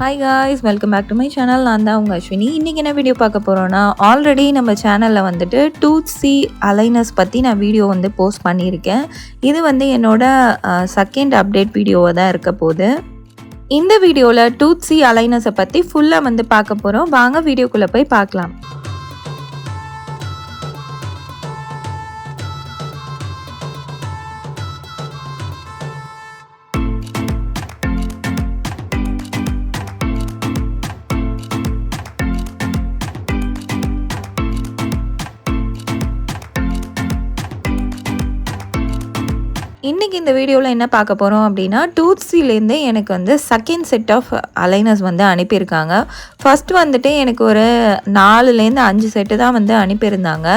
Hi guys, welcome back to my channel. நான் தான் உங்கள் அஸ்வினி. இன்றைக்கி என்ன வீடியோ பார்க்க போகிறோன்னா, ஆல்ரெடி நம்ம சேனலில் வந்துட்டு டூத்சி அலைனஸ் பற்றி நான் வீடியோ வந்து போஸ்ட் பண்ணியிருக்கேன். இது வந்து என்னோட செகண்ட் அப்டேட் வீடியோவாக தான் இருக்க போகுது. இந்த வீடியோவில் டூத்சி அலைனஸை பற்றி ஃபுல்லாக வந்து பார்க்க போகிறோம். வாங்க வீடியோக்குள்ளே போய் பார்க்கலாம். இன்றைக்கி இந்த வீடியோவில் என்ன பார்க்க போகிறோம் அப்படின்னா, டூத்சிலேருந்து எனக்கு வந்து செகண்ட் செட் ஆஃப் அலைனர்ஸ் வந்து அனுப்பியிருக்காங்க. ஃபஸ்ட்டு வந்துட்டு எனக்கு ஒரு 4லேருந்து 5 செட்டு தான் வந்து அனுப்பியிருந்தாங்க.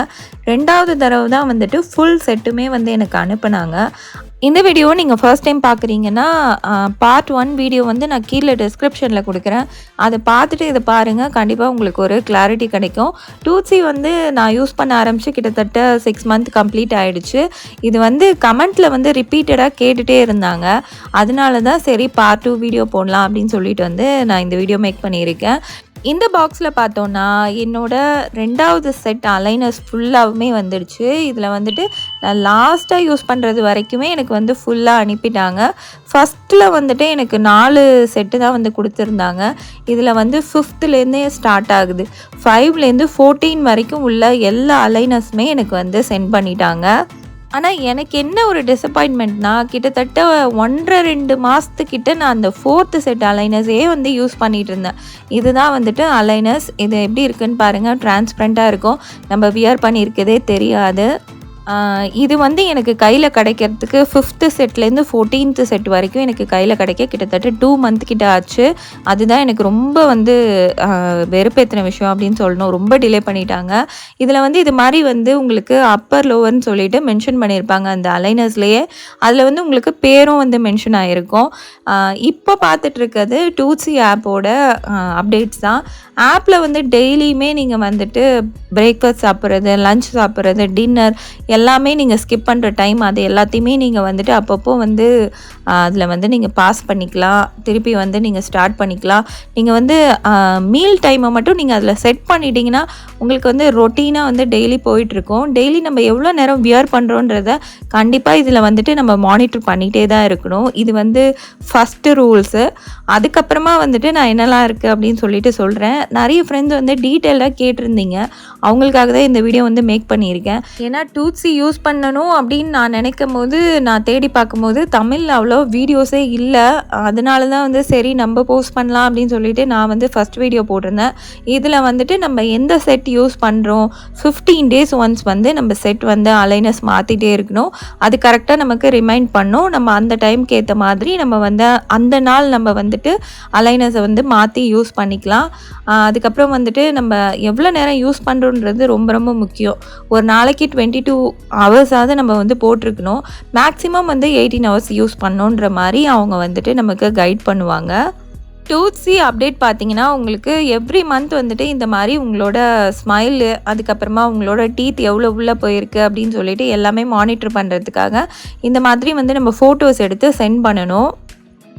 2வது தடவை தான் வந்துட்டு ஃபுல் செட்டுமே வந்து எனக்கு அனுப்புனாங்க. இந்த வீடியோவை நீங்கள் ஃபர்ஸ்ட் டைம் பார்க்குறீங்கன்னா, பார்ட் 1 வீடியோ வந்து நான் கீழே டிஸ்கிரிப்ஷனில் கொடுக்குறேன். அதை பார்த்துட்டு இதை பாருங்கள். கண்டிப்பாக உங்களுக்கு ஒரு கிளாரிட்டி கிடைக்கும். டூத்சி வந்து நான் யூஸ் பண்ண ஆரம்பித்து கிட்டத்தட்ட 6 மந்த் கம்ப்ளீட் ஆகிடுச்சு. இது வந்து கமெண்ட்டில் வந்து ரிப்பீட்டடாக கேட்டுகிட்டே இருந்தாங்க. அதனால தான் சரி பார்ட் 2 வீடியோ போடலாம் அப்படின்னு சொல்லிட்டு வந்து நான் இந்த வீடியோ மேக் பண்ணியிருக்கேன். இந்த பாக்ஸில் பார்த்தோன்னா என்னோட 2வது செட் அலைனர்ஸ் ஃபுல்லாகவுமே வந்துடுச்சு. இதில் வந்துட்டு நான் லாஸ்ட்டாக யூஸ் பண்ணுறது வரைக்குமே எனக்கு வந்து ஃபுல்லாக அனுப்பிட்டாங்க. ஃபஸ்ட்டில் வந்துட்டு எனக்கு 4 செட்டு தான் வந்து கொடுத்துருந்தாங்க. இதில் வந்து 5லேருந்தே ஸ்டார்ட் ஆகுது. 5லேருந்து 14 வரைக்கும் உள்ள எல்லா அலைனர்ஸுமே எனக்கு வந்து சென்ட் பண்ணிட்டாங்க. ஆனால் எனக்கு என்ன ஒரு டிசப்பாயின்மெண்ட்னா, கிட்டத்தட்ட 1.5-2 மாதத்துக்கிட்ட நான் அந்த 4th செட் அலைனர்ஸே வந்து யூஸ் பண்ணிகிட்டு இருந்தேன். இதுதான் வந்துட்டு அலைனர்ஸ். இது எப்படி இருக்குன்னு பாருங்கள். டிரான்ஸ்பரண்ட்டாக இருக்கும். நம்ம வியர் பண்ணியிருக்கதே தெரியாது. இது வந்து எனக்கு கையில் கிடைக்கிறதுக்கு 5th செட்லேருந்து 14th செட் வரைக்கும் எனக்கு கையில் கிடைக்க கிட்டத்தட்ட 2 மந்த் கிட்ட ஆச்சு. அதுதான் எனக்கு ரொம்ப வந்து வெறுப்பேற்றின விஷயம் அப்படின்னு சொல்லணும். ரொம்ப டிலே பண்ணிட்டாங்க. இதில் வந்து இது மாதிரி வந்து உங்களுக்கு அப்பர் லோவர்னு சொல்லிட்டு மென்ஷன் பண்ணியிருப்பாங்க அந்த அலைனர்ஸ்லேயே. அதில் வந்து உங்களுக்கு பேரும் வந்து மென்ஷன் ஆகிருக்கும். இப்போ பார்த்துட்ருக்கிறது டூத்சி ஆப்போட அப்டேட்ஸ் தான். ஆப்பில் வந்து டெய்லியுமே நீங்கள் வந்துட்டு பிரேக்ஃபாஸ்ட் சாப்பிட்றது, லஞ்ச் சாப்பிட்றது, டின்னர் எல்லாமே நீங்கள் ஸ்கிப் பண்ணுற டைம் அது எல்லாத்தையுமே நீங்கள் வந்துட்டு அப்பப்போ வந்து அதில் வந்து நீங்கள் பாஸ் பண்ணிக்கலாம். திருப்பி வந்து நீங்கள் ஸ்டார்ட் பண்ணிக்கலாம். நீங்கள் வந்து மீல் டைமை மட்டும் நீங்கள் அதில் செட் பண்ணிட்டீங்கன்னா உங்களுக்கு வந்து ரொட்டீனாக வந்து டெய்லி போயிட்டுருக்கோம். டெய்லி நம்ம எவ்வளோ நேரம் வியர் பண்ணுறோன்றத கண்டிப்பாக இதில் வந்துட்டு நம்ம மானிட்டர் பண்ணிகிட்டே தான் இருக்கணும். இது வந்து ஃபஸ்ட்டு ரூல்ஸு. அதுக்கப்புறமா வந்துட்டு நான் என்னெல்லாம் இருக்குது அப்படின்னு சொல்லிட்டு சொல்கிறேன். நிறைய ஃப்ரெண்ட்ஸ் வந்து டீட்டெயிலாக கேட்டிருந்தீங்க. அவங்களுக்காக தான் இந்த வீடியோ வந்து மேக் பண்ணியிருக்கேன். ஏன்னா டூத்சி யூஸ் பண்ணணும் அப்படின்னு நான் நினைக்கும் போது, நான் தேடி பார்க்கும்போது தமிழில் அவ்வளோ வீடியோஸே இல்லை. அதனால தான் வந்து சரி நம்ம போஸ்ட் பண்ணலாம் அப்படின்னு சொல்லிட்டு நான் வந்து ஃபஸ்ட் வீடியோ போட்டிருந்தேன். இதில் வந்துட்டு நம்ம எந்த செட் யூஸ் பண்ணுறோம், 15 days ஒன்ஸ் வந்து நம்ம செட் வந்து அலைனஸ் மாற்றிட்டே இருக்கணும். அது கரெக்டாக நமக்கு ரிமைண்ட் பண்ணோம். நம்ம அந்த டைமுக்கு ஏற்ற மாதிரி நம்ம வந்து அந்த நாள் நம்ம வந்துட்டு அலைனஸை வந்து மாற்றி யூஸ் பண்ணிக்கலாம். அதுக்கப்புறம் வந்துட்டு நம்ம எவ்வளோ நேரம் யூஸ் பண்ணுறோன்றது ரொம்ப ரொம்ப முக்கியம். ஒரு நாளைக்கு 22 ஹவர்ஸாவது நம்ம வந்து போட்டிருக்கணும். மேக்ஸிமம் வந்து 18 ஹவர்ஸ் யூஸ் பண்ணோன்ற மாதிரி அவங்க வந்துட்டு நமக்கு கைட் பண்ணுவாங்க. டூத்சி அப்டேட் பார்த்தீங்கன்னா உங்களுக்கு எவ்ரி மந்த் வந்துட்டு இந்த மாதிரி உங்களோட ஸ்மைலு, அதுக்கப்புறமா உங்களோட டீத் எவ்வளோ உள்ளே போயிருக்கு அப்படின்னு சொல்லிட்டு எல்லாமே மானிட்டர் பண்ணுறதுக்காக இந்த மாதிரி வந்து நம்ம ஃபோட்டோஸ் எடுத்து சென்ட் பண்ணணும்.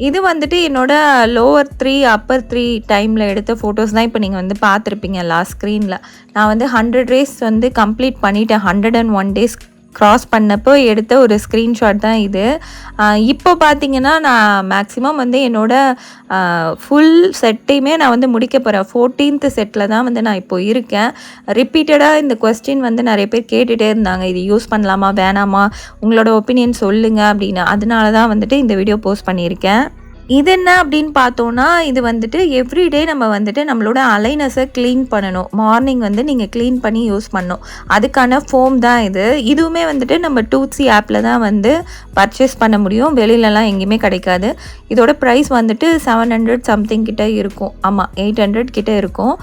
இது வந்துட்டு என்னோட லோவர் 3 அப்பர் 3 டைமில் எடுத்த ஃபோட்டோஸ் தான் இப்போ நீங்கள் வந்து பார்த்துருப்பீங்க லாஸ்ட் ஸ்க்ரீனில். நான் வந்து 100 days வந்து கம்ப்ளீட் பண்ணிவிட்டேன். 101 days க்ராஸ் பண்ணப்போ எடுத்த ஒரு ஸ்க்ரீன்ஷாட் தான் இது. இப்போ பார்த்தீங்கன்னா நான் மேக்ஸிமம் வந்து என்னோடய ஃபுல் செட்டையுமே நான் வந்து முடிக்க போகிறேன். 14th செட்டில் தான் வந்து நான் இப்போ இருக்கேன். ரிப்பீட்டடாக இந்த கொஸ்டின் வந்து நிறைய பேர் கேட்டுகிட்டே இருந்தாங்க, இது யூஸ் பண்ணலாமா வேணாமா, உங்களோட ஒப்பீனியன் சொல்லுங்கள் அப்படின்னு. அதனால தான் வந்துட்டு இந்த வீடியோ போஸ்ட் பண்ணியிருக்கேன். இது என்ன அப்படின்னு பார்த்தோன்னா, இது வந்துட்டு எவ்ரிடே நம்ம வந்துட்டு நம்மளோட அலைனஸை க்ளீன் பண்ணணும். மார்னிங் வந்து நீங்கள் க்ளீன் பண்ணி யூஸ் பண்ணணும். அதுக்கான ஃபோம் தான் இது. இதுவுமே வந்துட்டு நம்ம டூத்சி ஆப்பில் தான் வந்து பர்ச்சேஸ் பண்ண முடியும். வெளியிலலாம் எங்கேயுமே கிடைக்காது. இதோட ப்ரைஸ் வந்துட்டு 700 சம்திங் கிட்ட இருக்கும். ஆமாம், 800 கிட்ட இருக்கும்.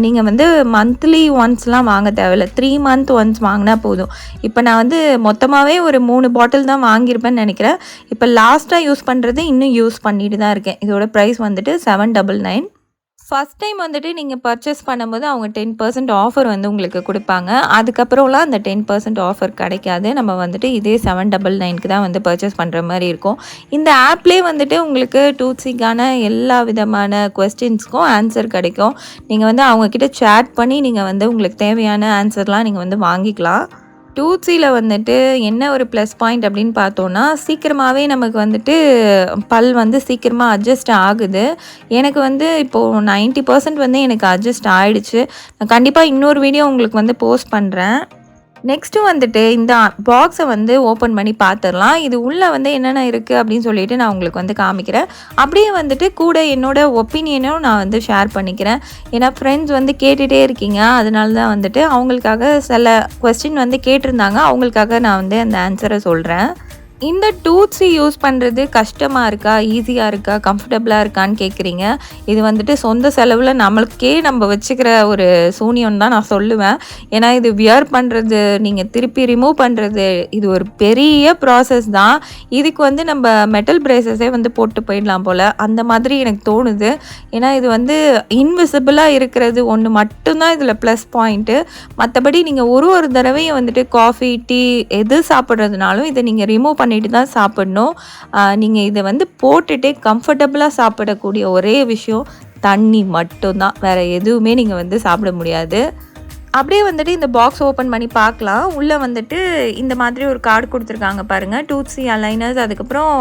நீங்கள் வந்து மந்த்லி ஒன்ஸ்லாம் வாங்க தேவையில்லை. 3 month ஒன்ஸ் வாங்கினா போதும். இப்போ நான் வந்து மொத்தமாகவே ஒரு 3 பாட்டில் தான் வாங்கியிருப்பேன்னு நினைக்கிறேன். இப்போ லாஸ்ட்டாக யூஸ் பண்ணுறது இன்னும் யூஸ் பண்ணிட்டு தான் இருக்கேன். இதோட ப்ரைஸ் வந்துட்டு 799. ஃபர்ஸ்ட் டைம் வந்துட்டு நீங்கள் பர்ச்சேஸ் பண்ணும்போது அவங்க 10% ஆஃபர் வந்து உங்களுக்கு கொடுப்பாங்க. அதுக்கப்புறம்லாம் அந்த 10% ஆஃபர் கிடைக்காது. நம்ம வந்துட்டு இதே 799க்கு தான் வந்து பர்ச்சேஸ் பண்ணுற மாதிரி இருக்கும். இந்த ஆப்லேயே வந்துட்டு உங்களுக்கு டூத்சிக்கான எல்லா விதமான கொஸ்டின்ஸ்க்கும் ஆன்சர் கிடைக்கும். நீங்கள் வந்து அவங்கக்கிட்ட சேட் பண்ணி நீங்கள் வந்து உங்களுக்கு தேவையான ஆன்சர்லாம் நீங்கள் வந்து வாங்கிக்கலாம். டூத்சியில் வந்துட்டு என்ன ஒரு ப்ளஸ் பாயிண்ட் அப்படின்னு பார்த்தோன்னா, சீக்கிரமாகவே நமக்கு வந்துட்டு பல் வந்து சீக்கிரமாக அட்ஜஸ்ட் ஆகுது. எனக்கு வந்து இப்போது 90% வந்து எனக்கு அட்ஜஸ்ட் ஆகிடுச்சு. நான் கண்டிப்பாக இன்னொரு வீடியோ உங்களுக்கு வந்து போஸ்ட் பண்ணுறேன். நெக்ஸ்ட்டு வந்துட்டு இந்த பாக்ஸை வந்து ஓப்பன் பண்ணி பார்த்துடலாம். இது உள்ளே வந்து என்னென்ன இருக்குது அப்படின்னு சொல்லிட்டு நான் உங்களுக்கு வந்து காமிக்கிறேன். அப்படியே வந்துட்டு கூட என்னோடய ஒப்பீனியனும் நான் வந்து ஷேர் பண்ணிக்கிறேன். ஏன்னா ஃப்ரெண்ட்ஸ் வந்து கேட்டுகிட்டே இருக்கீங்க. அதனால தான் வந்துட்டு அவங்களுக்காக சில கொஸ்டின் வந்து கேட்டிருந்தாங்க. அவங்களுக்காக நான் வந்து அந்த ஆன்சரை சொல்கிறேன். இந்த டூத்சி யூஸ் பண்ணுறது கஷ்டமாக இருக்கா, ஈஸியாக இருக்கா, கம்ஃபர்டபுளாக இருக்கான்னு கேட்குறீங்க. இது வந்துட்டு சொந்த செலவில் நம்மளுக்கே நம்ம வச்சுக்கிற ஒரு சூனியம் தான் நான் சொல்லுவேன். ஏன்னா இது வியர் பண்ணுறது, நீங்கள் திருப்பி ரிமூவ் பண்ணுறது, இது ஒரு பெரிய ப்ராசஸ் தான். இதுக்கு வந்து நம்ம மெட்டல் பிரேசஸே வந்து போட்டு போயிடலாம் போல், அந்த மாதிரி எனக்கு தோணுது. ஏன்னா இது வந்து இன்விசிபிளாக இருக்கிறது ஒன்று மட்டும்தான் இதில் ப்ளஸ் பாயிண்ட்டு. மற்றபடி நீங்கள் ஒரு தடவையும் வந்துட்டு காஃபி, டீ எது சாப்பிட்றதுனாலும் இதை நீங்கள் ரிமூவ் பண்ணிட்டு தான் சாப்பிடணும். நீங்கள் இதை வந்து போட்டுகிட்டே கம்ஃபர்டபுளாக சாப்பிடக்கூடிய ஒரே விஷயம் தண்ணி மட்டும்தான். வேறு எதுவுமே நீங்கள் வந்து சாப்பிட முடியாது. அப்படியே வந்துட்டு இந்த பாக்ஸ் ஓப்பன் பண்ணி பார்க்கலாம். உள்ளே வந்துட்டு இந்த மாதிரி ஒரு கார்டு கொடுத்துருக்காங்க பாருங்கள். டூத்சி அலைனர்ஸ், அதுக்கப்புறம்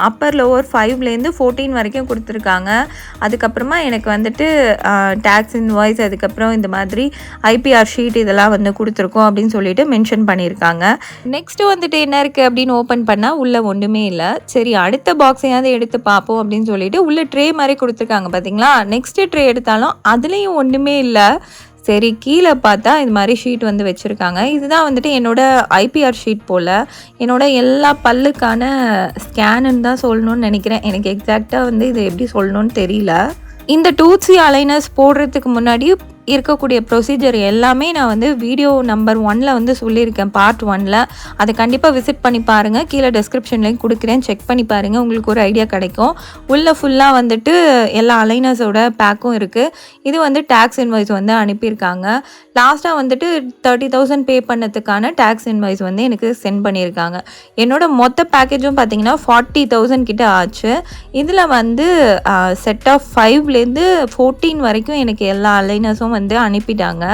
அப்பர் லோவர் 5லேருந்து 14 வரைக்கும் கொடுத்துருக்காங்க. அதுக்கப்புறமா எனக்கு வந்துட்டு டேக்ஸ் இன்வாய்ஸ், அதுக்கப்புறம் இந்த மாதிரி ஐபிஆர் ஷீட் இதெல்லாம் வந்து கொடுத்துருக்கோம் அப்படின்னு சொல்லிட்டு மென்ஷன் பண்ணியிருக்காங்க. நெக்ஸ்ட்டு வந்துட்டு என்ன இருக்குது அப்படின்னு ஓப்பன் பண்ணால் உள்ளே ஒன்றுமே இல்லை. சரி, அடுத்த பாக்ஸையாவது எடுத்து பார்ப்போம் அப்படின்னு சொல்லிட்டு உள்ளே ட்ரே மாதிரி கொடுத்துருக்காங்க பார்த்தீங்களா. நெக்ஸ்ட்டு ட்ரே எடுத்தாலும் அதுலேயும் ஒன்றுமே இல்லை. சரி, கீழே பார்த்தா இது மாதிரி ஷீட் வந்து வச்சுருக்காங்க. இதுதான் வந்துட்டு என்னோடய ஐபிஆர் ஷீட் போல். என்னோடய எல்லா பல்லுக்கான ஸ்கேனுன்னு தான் சொல்லணும்னு நினைக்கிறேன். எனக்கு எக்ஸாக்டாக வந்து இதை எப்படி சொல்லணும்னு தெரியல. இந்த டூத்சி அலைனர்ஸ் போடுறதுக்கு முன்னாடி இருக்கக்கூடிய ப்ரொசீஜர் எல்லாமே நான் வந்து வீடியோ நம்பர் 1ல் வந்து சொல்லியிருக்கேன், பார்ட் 1ல். அதை கண்டிப்பாக விசிட் பண்ணி பாருங்கள். கீழே டிஸ்கிரிப்ஷன்லேயும் கொடுக்குறேன், செக் பண்ணி பாருங்கள். உங்களுக்கு ஒரு ஐடியா கிடைக்கும். உள்ளே ஃபுல்லாக வந்துட்டு எல்லா அலைனர்ஸோட பேக்கும் இருக்குது. இது வந்து டேக்ஸ் இன்வாய்ஸ் வந்து அனுப்பியிருக்காங்க. லாஸ்ட்டாக வந்துட்டு 30,000 பே பண்ணதுக்கான டேக்ஸ் இன்வாய்ஸ் வந்து எனக்கு சென்ட் பண்ணியிருக்காங்க. என்னோட மொத்த பேக்கேஜும் பார்த்திங்கன்னா 40,000 கிட்ட ஆச்சு. இதில் வந்து செட் ஆஃப் 5லேருந்து 14 வரைக்கும் எனக்கு எல்லா அலைனர்ஸும் வந்து அனுப்பிட்டாங்க.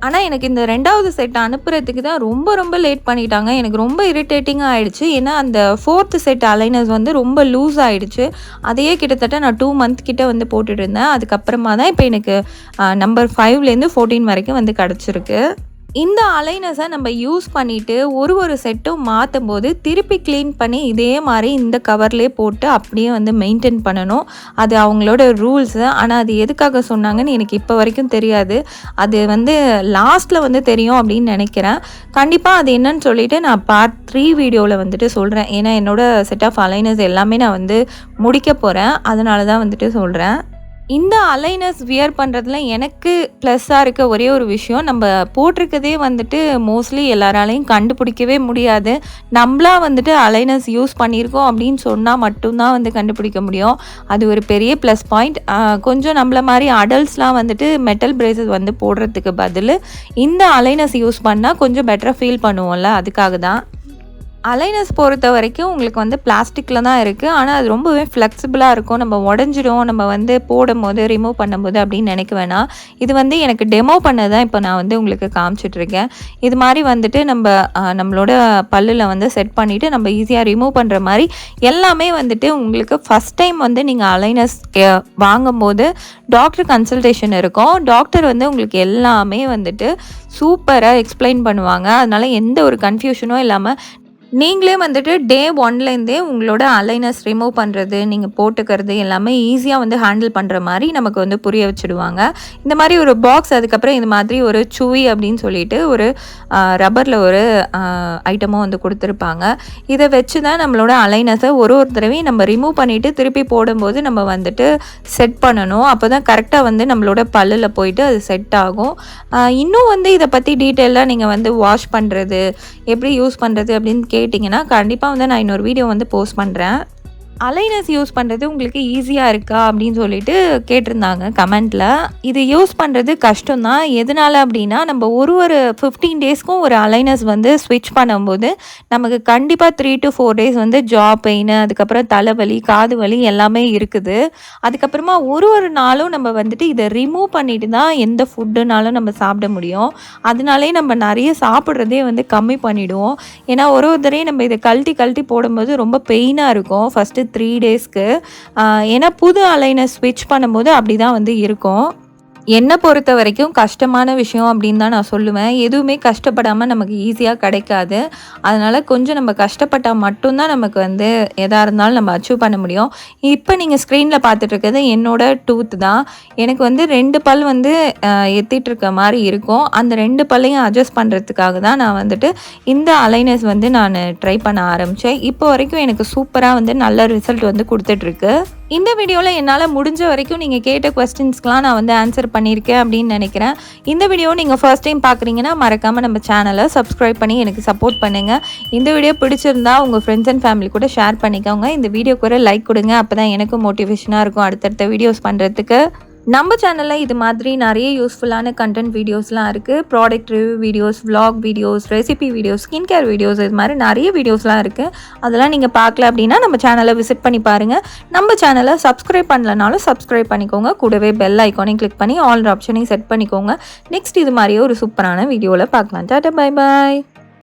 ஆனால் எனக்கு இந்த 2வது செட் அனுப்புறதுக்கு தான் ரொம்ப லேட் பண்ணிட்டாங்க. எனக்கு ரொம்ப இரிட்டேட்டிங்காக ஆகிடுச்சு. ஏன்னா அந்த 4th செட் அலைனர்ஸ் வந்து ரொம்ப லூஸ் ஆகிடுச்சு. அதையே கிட்டத்தட்ட நான் 2 மந்த் கிட்ட வந்து போட்டுட்டு இருந்தேன். அதுக்கப்புறமா தான் இப்போ எனக்கு நம்பர் 5லேருந்து 14 வரைக்கும் வந்து கிடச்சிருக்கு. இந்த அலைனஸை நம்ம யூஸ் பண்ணிவிட்டு ஒரு செட்டும் மாற்றும் போது திருப்பி க்ளீன் பண்ணி இதே மாதிரி இந்த கவர்லேயே போட்டு அப்படியே வந்து மெயின்டைன் பண்ணணும். அது அவங்களோட ரூல்ஸு. ஆனால் அது எதுக்காக சொன்னாங்கன்னு எனக்கு இப்போ வரைக்கும் தெரியாது. அது வந்து லாஸ்ட்டில் வந்து தெரியும் அப்படின்னு நினைக்கிறேன். கண்டிப்பாக அது என்னன்னு சொல்லிவிட்டு நான் பார்ட் 3 வீடியோவில் வந்துட்டு சொல்கிறேன். ஏன்னா என்னோடய செட் ஆஃப் அலைனஸ் எல்லாமே நான் வந்து முடிக்க போகிறேன். அதனால தான் வந்துட்டு சொல்கிறேன். இந்த அலைனஸ் வியர் பண்ணுறதுல எனக்கு ப்ளஸ்ஸாக இருக்க ஒரே ஒரு விஷயம், நம்ம போட்டிருக்கதே வந்துட்டு மோஸ்ட்லி எல்லாராலையும் கண்டுபிடிக்கவே முடியாது. நம்மளாக வந்துட்டு அலைனஸ் யூஸ் பண்ணியிருக்கோம் அப்படின்னு சொன்னால் மட்டும்தான் வந்து கண்டுபிடிக்க முடியும். அது ஒரு பெரிய ப்ளஸ் பாயிண்ட். கொஞ்சம் நம்மள மாதிரி அடல்ட்ஸ்லாம் வந்துட்டு மெட்டல் பிரேசஸ் வந்து போடுறதுக்கு பதில் இந்த அலைனஸ் யூஸ் பண்ணால் கொஞ்சம் பெட்டராக ஃபீல் பண்ணுவோம்ல, அதுக்காக தான். அலைனஸ் பொறுத்த வரைக்கும் உங்களுக்கு வந்து பிளாஸ்டிக்கில் தான் இருக்குது. ஆனால் அது ரொம்பவே ஃப்ளெக்சிபிளாக இருக்கும். நம்ம உடஞ்சிடும் நம்ம வந்து போடும்போது ரிமூவ் பண்ணும்போது அப்படின்னு நினைக்க வேணாம். இது வந்து எனக்கு டெமோ பண்ணது தான் இப்போ நான் வந்து உங்களுக்கு காமிச்சிட்ருக்கேன். இது மாதிரி வந்துட்டு நம்மளோட பல்லில் வந்து செட் பண்ணிவிட்டு நம்ம ஈஸியாக ரிமூவ் பண்ணுற மாதிரி எல்லாமே வந்துட்டு உங்களுக்கு ஃபஸ்ட் டைம் வந்து நீங்கள் அலைனஸ் வாங்கும்போது டாக்டர் கன்சல்டேஷன் இருக்கும். டாக்டர் வந்து உங்களுக்கு எல்லாமே வந்துட்டு சூப்பராக எக்ஸ்பிளைன் பண்ணுவாங்க. அதனால் எந்த ஒரு கன்ஃபியூஷனும் இல்லாமல் நீங்களே வந்துட்டு டே 1லேருந்தே உங்களோட அலைனஸ் ரிமூவ் பண்ணுறது, நீங்கள் போட்டுக்கிறது எல்லாமே ஈஸியாக வந்து ஹேண்டில் பண்ணுற மாதிரி நமக்கு வந்து புரிய வச்சுடுவாங்க. இந்த மாதிரி ஒரு பாக்ஸ், அதுக்கப்புறம் இந்த மாதிரி ஒரு சுவி அப்படின்னு சொல்லிட்டு ஒரு ரப்பரில் ஒரு ஐட்டமும் வந்து கொடுத்துருப்பாங்க. இதை வச்சு தான் நம்மளோட அலைனஸை ஒரு தடவையும் நம்ம ரிமூவ் பண்ணிவிட்டு திருப்பி போடும்போது நம்ம வந்துட்டு செட் பண்ணணும். அப்போ தான் கரெக்டாக வந்து நம்மளோட பல்லில் போயிட்டு அது செட் ஆகும். இன்னும் வந்து இதை பற்றி டீட்டெயிலாக நீங்கள் வந்து வாஷ் பண்ணுறது எப்படி யூஸ் பண்ணுறது அப்படின்னு கேட்டிங்கன்னா கண்டிப்பாக வந்து நான் இன்னொரு வீடியோ வந்து போஸ்ட் பண்ணுறேன். அலைனஸ் யூஸ் பண்ணுறது உங்களுக்கு ஈஸியாக இருக்கா அப்படின்னு சொல்லிட்டு கேட்டிருந்தாங்க கமெண்ட்டில். இது யூஸ் பண்ணுறது கஷ்டம்தான். எதனால் அப்படின்னா நம்ம ஒரு 15 டேஸ்க்கும் ஒரு அலைனஸ் வந்து ஸ்விட்ச் பண்ணும்போது நமக்கு கண்டிப்பாக 3 to 4 டேஸ் வந்து ஜா பெயின், அதுக்கப்புறம் தலைவலி, காது வலி எல்லாமே இருக்குது. அதுக்கப்புறமா ஒரு நாளும் நம்ம வந்துட்டு இதை ரிமூவ் பண்ணிட்டு தான் எந்த ஃபுட்டுனாலும் நம்ம சாப்பிட முடியும். அதனாலே நம்ம நிறைய சாப்பிட்றதே வந்து கம்மி பண்ணிவிடுவோம். ஏன்னா ஒரு தடவையும் நம்ம இதை கழட்டி போடும்போது ரொம்ப பெயினாக இருக்கும் ஃபஸ்ட்டு 3 டேஸ்க்கு. ஏன்னா புது அலைனர் ஸ்விட்ச் பண்ணும்போது அப்படி தான் வந்து இருக்கும். என்னை பொறுத்த வரைக்கும் கஷ்டமான விஷயம் அப்படின்னு தான் நான் சொல்லுவேன். எதுவுமே கஷ்டப்படாமல் நமக்கு ஈஸியாக கிடைக்காது. அதனால் கொஞ்சம் நம்ம கஷ்டப்பட்டால் மட்டும்தான் நமக்கு வந்து எதாக இருந்தாலும் நம்ம அச்சீவ் பண்ண முடியும். இப்போ நீங்கள் ஸ்க்ரீனில் பார்த்துட்ருக்கிறது என்னோடய டூத் தான். எனக்கு வந்து 2 பல் வந்து எத்திட்டுருக்க மாதிரி இருக்கும். அந்த 2 பல்லையும் அட்ஜஸ்ட் பண்ணுறதுக்காக தான் நான் வந்துட்டு இந்த அலைனஸ் வந்து நான் ட்ரை பண்ண ஆரம்பித்தேன். இப்போ வரைக்கும் எனக்கு சூப்பராக வந்து நல்ல ரிசல்ட் வந்து கொடுத்துட்ருக்கு. இந்த வீடியோவில் என்னால் முடிஞ்ச வரைக்கும் நீங்கள் கேட்ட கொஸ்டின்ஸ்க்கெலாம் நான் வந்து ஆன்சர் பண்ணியிருக்கேன் அப்படின்னு நினைக்கிறேன். இந்த வீடியோ நீங்கள் ஃபர்ஸ்ட் டைம் பார்க்குறீங்கன்னா மறக்காமல் நம்ம சேனலை சப்ஸ்கிரைப் பண்ணி எனக்கு சப்போர்ட் பண்ணுங்கள். இந்த வீடியோ பிடிச்சிருந்தா உங்கள் ஃப்ரெண்ட்ஸ் அண்ட் ஃபேமிலி கூட ஷேர் பண்ணிக்கோங்க. இந்த வீடியோக்கு ஒரு லைக் கொடுங்க. அப்போ தான் எனக்கும் மோட்டிவேஷனாக இருக்கும் அடுத்தடுத்த வீடியோஸ் பண்ணுறதுக்கு. நம்ம சேனலில் இது மாதிரி நிறைய யூஸ்ஃபுல்லான கண்டென்ட் வீடியோஸ்லாம் இருக்குது. Product review videos, vlog videos, recipe videos, skin care videos, இது மாதிரி நிறைய வீடியோஸ்லாம் இருக்குது. அதெல்லாம் நீங்கள் பார்க்கல அப்படின்னா நம்ம சேனலை விசிட் பண்ணி பாருங்கள். நம்ம சேனலை சப்ஸ்கிரைப் பண்ணலனாலும் சப்ஸ்கிரைப் பண்ணிக்கோங்க. கூடவே பெல் ஐக்கானையும் கிளிக் பண்ணி ஆல் ஆப்ஷனையும் செட் பண்ணிக்கோங்க. நெக்ஸ்ட் இது மாதிரியே ஒரு சூப்பரான வீடியோவில் பார்க்கலாம். Tata, bye bye.